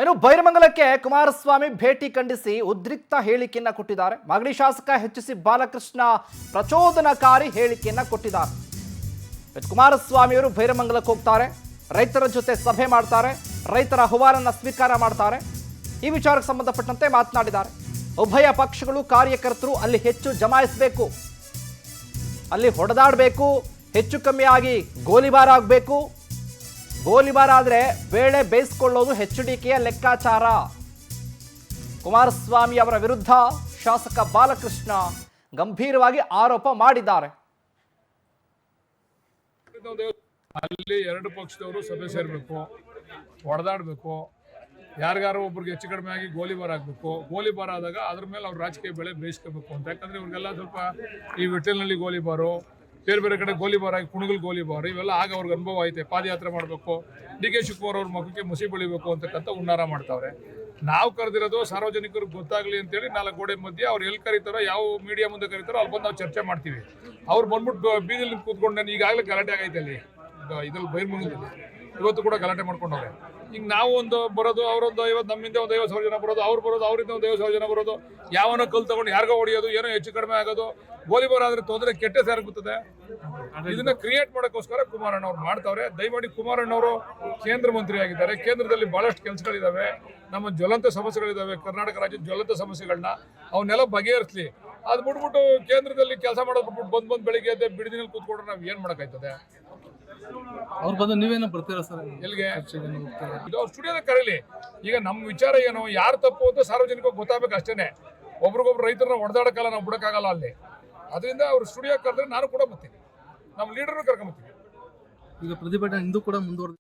ಇನ್ನು ಬೈರಮಂಗಲಕ್ಕೆ ಕುಮಾರಸ್ವಾಮಿ ಭೇಟಿ ಖಂಡಿಸಿ ಉದ್ರಿಕ್ತ ಹೇಳಿಕೆಯನ್ನ ಕೊಟ್ಟಿದ್ದಾರೆ. ಮಾಗಡಿ ಶಾಸಕ ಎಚ್.ಸಿ. ಬಾಲಕೃಷ್ಣ ಪ್ರಚೋದನಕಾರಿ ಹೇಳಿಕೆಯನ್ನ ಕೊಟ್ಟಿದ್ದಾರೆ. ಕುಮಾರಸ್ವಾಮಿ ಅವರು ಬೈರಮಂಗಲಕ್ಕೆ ಹೋಗ್ತಾರೆ, ರೈತರ ಜೊತೆ ಸಭೆ ಮಾಡ್ತಾರೆ, ರೈತರ ಅಹವಾಲನ್ನ ಸ್ವೀಕಾರ ಮಾಡ್ತಾರೆ. ಈ ವಿಚಾರಕ್ಕೆ ಸಂಬಂಧಪಟ್ಟಂತೆ ಮಾತನಾಡಿದ್ದಾರೆ. ಉಭಯ ಪಕ್ಷಗಳು ಕಾರ್ಯಕರ್ತರು ಅಲ್ಲಿ ಹೆಚ್ಚು ಜಮಾಯಿಸಬೇಕು, ಅಲ್ಲಿ ಹೊಡೆದಾಡಬೇಕು, ಹೆಚ್ಚು ಕಮ್ಮಿ ಆಗಿ ಗೋಲಿಬಾರ್ ಆಗಬೇಕು. ಗೋಲಿಬಾರ್ ಆದರೆ ಬೇಳೆ ಬೇಯಿಸಿಕೊಳ್ಳೋದು HDKಯ ಲೆಕ್ಕಾಚಾರ. ಕುಮಾರಸ್ವಾಮಿ ಅವರ ವಿರುದ್ಧ ಶಾಸಕ ಬಾಲಕೃಷ್ಣ ಗಂಭೀರವಾಗಿ ಆರೋಪ ಮಾಡಿದ್ದಾರೆ. ಅಲ್ಲಿ ಎರಡು ಪಕ್ಷದವರು ಸಭೆ ಸೇರಬೇಕು, ಹೊಡೆದಾಡಬೇಕು, ಯಾರಿಗಾರು ಒಬ್ರಿಗೆ ಹೆಚ್ಚು ಕಡಿಮೆ ಆಗಿ ಗೋಲಿಬಾರ್ ಆಗಬೇಕು. ಗೋಲಿಬಾರ್ ಆದಾಗ ಅದ್ರ ಮೇಲೆ ಅವ್ರು ರಾಜಕೀಯ ಬೆಳೆ ಬೇಯಿಸ್ಕೋಬೇಕು ಅಂತ. ಯಾಕಂದ್ರೆ ಇವ್ರಿಗೆಲ್ಲ ಸ್ವಲ್ಪ ಈ ವಿಠಲ್ನಲ್ಲಿ ಗೋಲಿಬಾರು, ಬೇರೆ ಬೇರೆ ಕಡೆ ಗೋಲಿಬಾರ್ ಆಗಿ ಕುಣಗಲ್ ಗೋಲಿಬಾರ್, ಇವೆಲ್ಲ ಆಗ ಅವ್ರಿಗೆ ಅನುಭವ ಐತೆ. ಪಾದಯಾತ್ರೆ ಮಾಡಬೇಕು, DK ಶಿವಕುಮಾರ್ ಅವ್ರ ಮುಖಕ್ಕೆ ಮುಸಿ ಬೆಳಿಬೇಕು ಅಂತಕ್ಕಂಥ ಹುನ್ನಾರ ಮಾಡ್ತಾವ್ರೆ. ನಾವು ಕರೆದಿರೋದು ಸಾರ್ವಜನಿಕರಿಗೆ ಗೊತ್ತಾಗಲಿ ಅಂತೇಳಿ 4 ಗೋಡೆ ಮಧ್ಯೆ ಅವ್ರು ಎಲ್ಲಿ ಕರೀತಾರೋ, ಯಾವ ಮೀಡಿಯಾ ಮುಂದೆ ಕರೀತಾರೋ ಅಲ್ಲಿ ಬಂದು ನಾವು ಚರ್ಚೆ ಮಾಡ್ತೀವಿ. ಅವ್ರು ಬಂದ್ಬಿಟ್ಟು ಬೀದಿಲಿ ಕೂತ್ಕೊಂಡು ನಾನು ಈಗಾಗಲೇ ಗಲಾಟೆ ಆಗೈತೆ ಅಲ್ಲಿ ಇದ್ರಲ್ಲಿ ಬೈರಮಂಗಲದಲ್ಲಿ ಇವತ್ತು ಕೂಡ ಗಲಾಟೆ ಮಾಡ್ಕೊಂಡವ್ರೆ. ಈಗ ನಾವು ಒಂದು ಬರೋದು, ಅವರೊಂದು 50, ನಮ್ಮಿಂದ ಒಂದು 50,000 ಜನ ಬರೋದು, ಅವ್ರು ಬರೋದು, ಅವರಿಂದ ಒಂದು 50,000 ಜನ ಬರೋದು, ಯಾವನೋ ಕಲ್ ತಗೊಂಡು ಯಾರಿಗೋ ಹೊಡೆಯೋದು, ಏನೋ ಹೆಚ್ಚು ಕಡಿಮೆ ಆಗೋದು, ಗೋಲಿಬಾರ್ ಆದ್ರೆ ತೊಂದರೆ ಕೆಟ್ಟ ಸಾರಾಗುತ್ತದೆ. ಇದನ್ನ ಕ್ರಿಯೇಟ್ ಮಾಡೋಕ್ಕೋಸ್ಕರ ಕುಮಾರಣ್ಣ ಅವ್ರು ಮಾಡ್ತಾವ್ರೆ. ದಯಮಾಡಿ ಕುಮಾರಣ್ಣವರು ಕೇಂದ್ರ ಮಂತ್ರಿ ಆಗಿದ್ದಾರೆ, ಕೇಂದ್ರದಲ್ಲಿ ಬಹಳಷ್ಟು ಕೆಲಸಗಳಿದಾವೆ, ನಮ್ಮ ಜ್ವಲಂತ ಸಮಸ್ಯೆಗಳಿದಾವೆ, ಕರ್ನಾಟಕ ರಾಜ್ಯದ ಜ್ವಲಂತ ಸಮಸ್ಯೆಗಳನ್ನ ಅವನ್ನೆಲ್ಲ ಬಗೆಹರಿಸಲಿ. ಅದು ಬಿಟ್ಬಿಟ್ಟು ಕೇಂದ್ರದಲ್ಲಿ ಕೆಲಸ ಮಾಡೋದು ಬಿಟ್ಬಿಟ್ಟು ಬಂದು ಬೆಳಿಗ್ಗೆ ಎದ್ದೆ ಬಿಡದಿನಲ್ಲಿ ಕೂತ್ಕೊಂಡ್ರೆ ನಾವು ಏನ್ ಮಾಡೋಕ್ಕಾಯ್ತದೆ? ಅವ್ರು ಬಂದು ನೀವೇನೋ ಬರ್ತೀರಾ ಸರ್? ಎಲ್ಲಿಗೆ? ಇದು ಅವ್ರು ಸ್ಟುಡಿಯೋದಾಗ ಕರೀಲಿ. ಈಗ ನಮ್ಮ ವಿಚಾರ ಏನು, ಯಾರು ತಪ್ಪು ಅಂತ ಸಾರ್ವಜನಿಕವಾಗಿ ಗೊತ್ತಾಗಬೇಕು ಅಷ್ಟೇನೆ. ಒಬ್ರಿಗೊಬ್ರು ರೈತರನ್ನ ಹೊಡೆದಾಡಕ್ಕಲ್ಲ, ನಾವು ಬಿಡಕ್ಕಾಗಲ್ಲ ಅಲ್ಲಿ. ಅದರಿಂದ ಅವ್ರು ಸ್ಟುಡಿಯೋ ಕರೆದ್ರೆ ನಾನು ಕೂಡ ಬರ್ತೀನಿ, ನಮ್ಮ ಲೀಡರ್ನು ಕರ್ಕೊಂಬರ್ತೀನಿ. ಈಗ ಪ್ರತಿಭಟನೆ ಇಂದು ಕೂಡ ಮುಂದುವರೆದ